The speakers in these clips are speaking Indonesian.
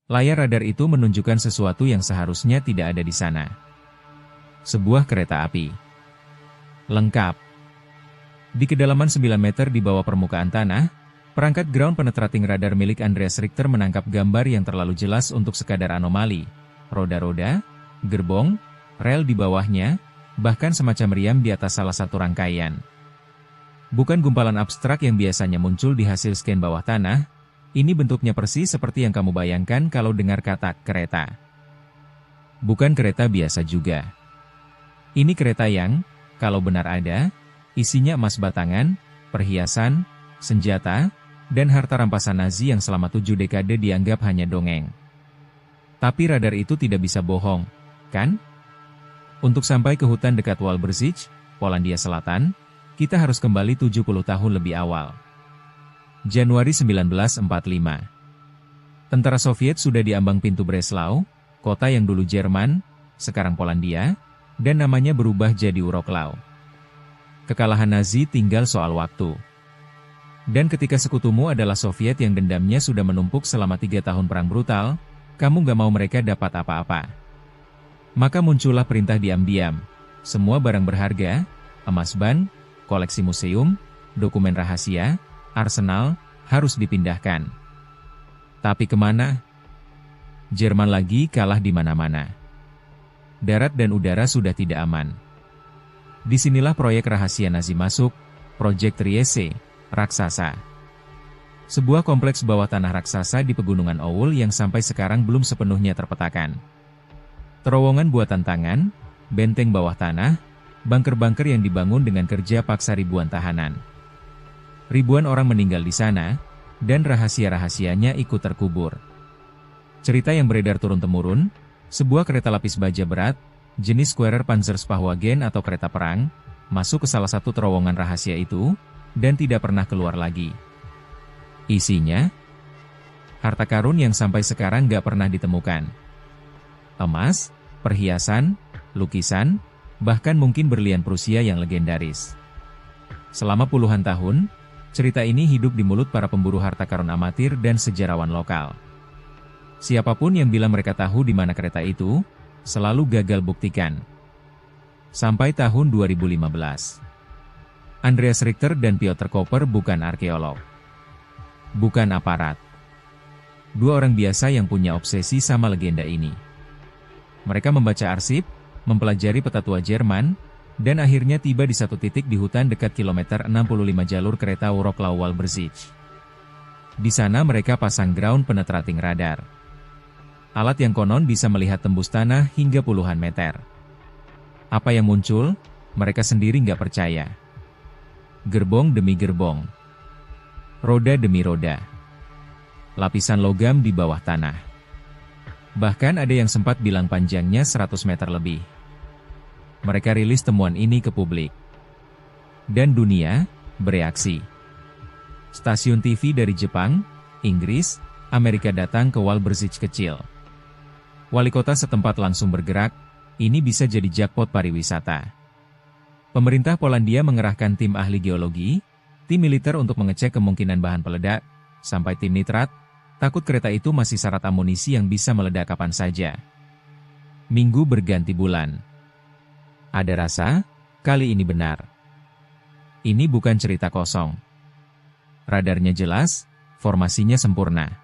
Layar radar itu menunjukkan sesuatu yang seharusnya tidak ada di sana. Sebuah kereta api. Lengkap. Di kedalaman 9 meter di bawah permukaan tanah, perangkat ground penetrating radar milik Andreas Richter menangkap gambar yang terlalu jelas untuk sekadar anomali. Roda-roda, gerbong, rel di bawahnya, bahkan semacam riam di atas salah satu rangkaian. Bukan gumpalan abstrak yang biasanya muncul di hasil scan bawah tanah, ini bentuknya persis seperti yang kamu bayangkan kalau dengar kata kereta. Bukan kereta biasa juga. Ini kereta yang, kalau benar ada, isinya emas batangan, perhiasan, senjata, dan harta rampasan Nazi yang selama 7 dekade dianggap hanya dongeng. Tapi radar itu tidak bisa bohong, kan? Untuk sampai ke hutan dekat Walbrzych, Polandia Selatan, kita harus kembali 70 tahun lebih awal. Januari 1945. Tentara Soviet sudah di ambang pintu Breslau, kota yang dulu Jerman, sekarang Polandia, dan namanya berubah jadi Wrocław. Kekalahan Nazi tinggal soal waktu. Dan ketika sekutumu adalah Soviet yang dendamnya sudah menumpuk selama 3 tahun perang brutal, kamu gak mau mereka dapat apa-apa. Maka muncullah perintah diam-diam. Semua barang berharga, emas ban, koleksi museum, dokumen rahasia, arsenal, harus dipindahkan. Tapi kemana? Jerman lagi kalah di mana-mana. Darat dan udara sudah tidak aman. Disinilah proyek rahasia Nazi masuk, Project Trieste, raksasa. Sebuah kompleks bawah tanah raksasa di pegunungan Oul yang sampai sekarang belum sepenuhnya terpetakan. Terowongan buatan tangan, benteng bawah tanah, bunker-bunker yang dibangun dengan kerja paksa ribuan tahanan. Ribuan orang meninggal di sana, dan rahasia-rahasianya ikut terkubur. Cerita yang beredar turun-temurun, sebuah kereta lapis baja berat, jenis Squarer Panzerspachtwagen atau kereta perang, masuk ke salah satu terowongan rahasia itu, dan tidak pernah keluar lagi. Isinya, harta karun yang sampai sekarang gak pernah ditemukan. Emas, perhiasan, lukisan, bahkan mungkin berlian Prusia yang legendaris. Selama puluhan tahun, cerita ini hidup di mulut para pemburu harta karun amatir dan sejarawan lokal. Siapapun yang bilang mereka tahu di mana kereta itu, selalu gagal buktikan. Sampai tahun 2015. Andreas Richter dan Piotr Koper bukan arkeolog. Bukan aparat. Dua orang biasa yang punya obsesi sama legenda ini. Mereka membaca arsip, mempelajari peta tua Jerman, dan akhirnya tiba di satu titik di hutan dekat kilometer 65 jalur kereta Wrocław-Walbrzych. Di sana mereka pasang ground penetrating radar. Alat yang konon bisa melihat tembus tanah hingga puluhan meter. Apa yang muncul, mereka sendiri nggak percaya. Gerbong demi gerbong. Roda demi roda. Lapisan logam di bawah tanah. Bahkan ada yang sempat bilang panjangnya 100 meter lebih. Mereka rilis temuan ini ke publik. Dan dunia bereaksi. Stasiun TV dari Jepang, Inggris, Amerika datang ke Walbrzych kecil. Wali kota setempat langsung bergerak, ini bisa jadi jackpot pariwisata. Pemerintah Polandia mengerahkan tim ahli geologi, tim militer untuk mengecek kemungkinan bahan peledak, sampai tim nitrat, takut kereta itu masih syarat amunisi yang bisa meledak kapan saja. Minggu berganti bulan. Ada rasa, kali ini benar. Ini bukan cerita kosong. Radarnya jelas, formasinya sempurna.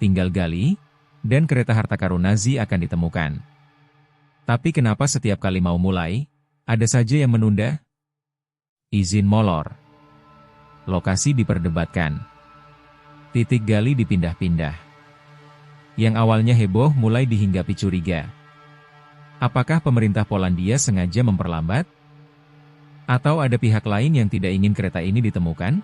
Tinggal gali, dan kereta harta karun Nazi akan ditemukan. Tapi kenapa setiap kali mau mulai, ada saja yang menunda? Izin molor. Lokasi diperdebatkan. Titik gali dipindah-pindah. Yang awalnya heboh mulai dihinggapi curiga. Apakah pemerintah Polandia sengaja memperlambat? Atau ada pihak lain yang tidak ingin kereta ini ditemukan?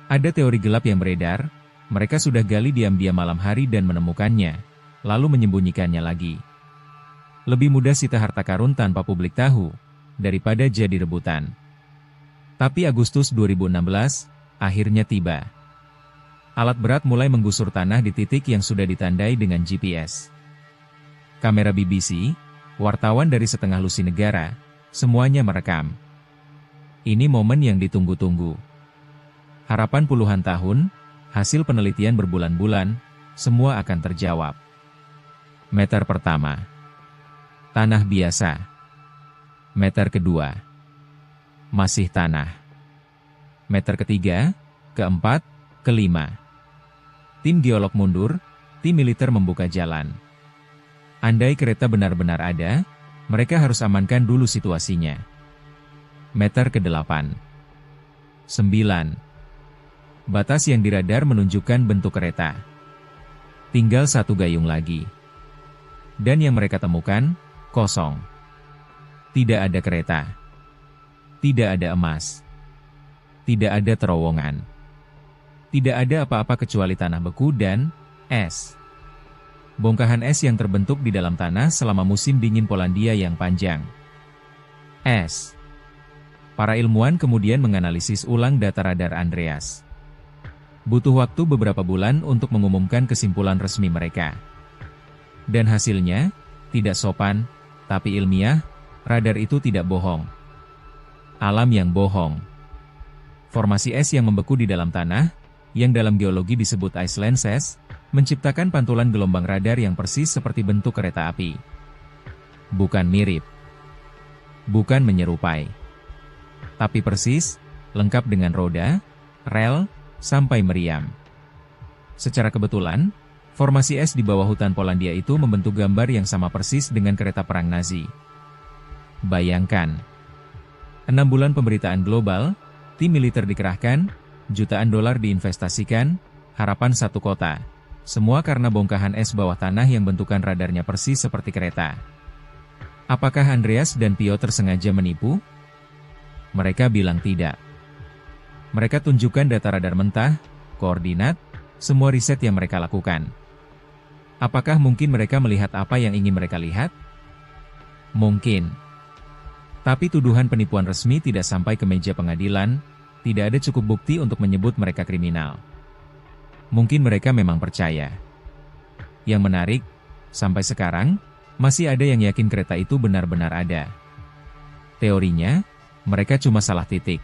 Ada teori gelap yang beredar, mereka sudah gali diam-diam malam hari dan menemukannya, lalu menyembunyikannya lagi. Lebih mudah sita harta karun tanpa publik tahu, daripada jadi rebutan. Tapi Agustus 2016, akhirnya tiba. Alat berat mulai menggusur tanah di titik yang sudah ditandai dengan GPS. Kamera BBC, wartawan dari setengah lusi negara, semuanya merekam. Ini momen yang ditunggu-tunggu. Harapan puluhan tahun, hasil penelitian berbulan-bulan, semua akan terjawab. Meter pertama. Tanah biasa. Meter kedua. Masih tanah. Meter ketiga, keempat, kelima. Tim geolog mundur, tim militer membuka jalan. Andai kereta benar-benar ada, mereka harus amankan dulu situasinya. Meter ke-8. 9. Batas yang di radar menunjukkan bentuk kereta. Tinggal satu gayung lagi. Dan yang mereka temukan, kosong. Tidak ada kereta. Tidak ada emas. Tidak ada terowongan. Tidak ada apa-apa kecuali tanah beku dan es. Bongkahan es yang terbentuk di dalam tanah selama musim dingin Polandia yang panjang. Es. Para ilmuwan kemudian menganalisis ulang data radar Andreas. Butuh waktu beberapa bulan untuk mengumumkan kesimpulan resmi mereka. Dan hasilnya, tidak sopan, tapi ilmiah, radar itu tidak bohong. Alam yang bohong. Formasi es yang membeku di dalam tanah, yang dalam geologi disebut ice lenses, menciptakan pantulan gelombang radar yang persis seperti bentuk kereta api. Bukan mirip. Bukan menyerupai. Tapi persis, lengkap dengan roda, rel, sampai meriam. Secara kebetulan, formasi es di bawah hutan Polandia itu membentuk gambar yang sama persis dengan kereta perang Nazi. Bayangkan. 6 bulan pemberitaan global, tim militer dikerahkan, jutaan dolar diinvestasikan, harapan satu kota. Semua karena bongkahan es bawah tanah yang bentukan radarnya persis seperti kereta. Apakah Andreas dan Piotr sengaja menipu? Mereka bilang tidak. Mereka tunjukkan data radar mentah, koordinat, semua riset yang mereka lakukan. Apakah mungkin mereka melihat apa yang ingin mereka lihat? Mungkin. Tapi tuduhan penipuan resmi tidak sampai ke meja pengadilan, tidak ada cukup bukti untuk menyebut mereka kriminal. Mungkin mereka memang percaya. Yang menarik, sampai sekarang, masih ada yang yakin kereta itu benar-benar ada. Teorinya, mereka cuma salah titik.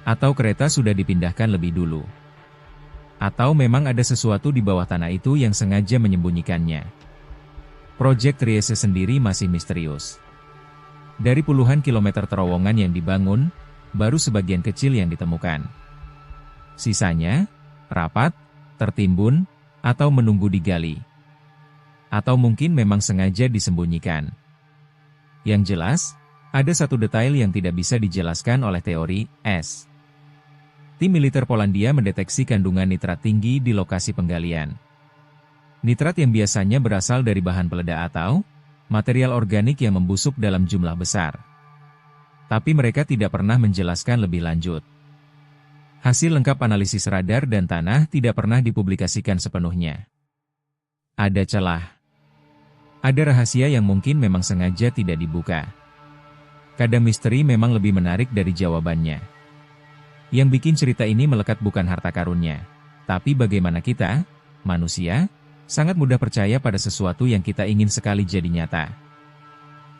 Atau kereta sudah dipindahkan lebih dulu. Atau memang ada sesuatu di bawah tanah itu yang sengaja menyembunyikannya. Proyek Trieste sendiri masih misterius. Dari puluhan kilometer terowongan yang dibangun, baru sebagian kecil yang ditemukan. Sisanya, rapat, tertimbun, atau menunggu digali. Atau mungkin memang sengaja disembunyikan. Yang jelas, ada satu detail yang tidak bisa dijelaskan oleh teori es. Tim militer Polandia mendeteksi kandungan nitrat tinggi di lokasi penggalian. Nitrat yang biasanya berasal dari bahan peledak atau material organik yang membusuk dalam jumlah besar. Tapi mereka tidak pernah menjelaskan lebih lanjut. Hasil lengkap analisis radar dan tanah tidak pernah dipublikasikan sepenuhnya. Ada celah. Ada rahasia yang mungkin memang sengaja tidak dibuka. Kadang misteri memang lebih menarik dari jawabannya. Yang bikin cerita ini melekat bukan harta karunnya, tapi bagaimana kita, manusia, sangat mudah percaya pada sesuatu yang kita ingin sekali jadi nyata.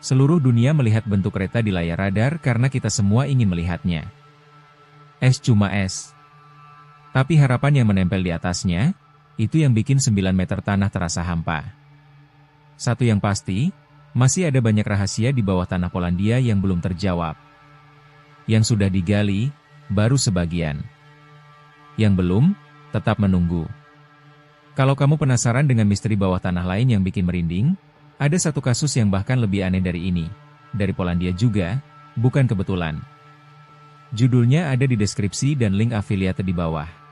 Seluruh dunia melihat bentuk kereta di layar radar karena kita semua ingin melihatnya. Es cuma es. Tapi harapan yang menempel di atasnya, itu yang bikin 9 meter tanah terasa hampa. Satu yang pasti, masih ada banyak rahasia di bawah tanah Polandia yang belum terjawab. Yang sudah digali, baru sebagian. Yang belum, tetap menunggu. Kalau kamu penasaran dengan misteri bawah tanah lain yang bikin merinding, ada satu kasus yang bahkan lebih aneh dari ini. Dari Polandia juga, bukan kebetulan. Judulnya ada di deskripsi dan link afiliate di bawah.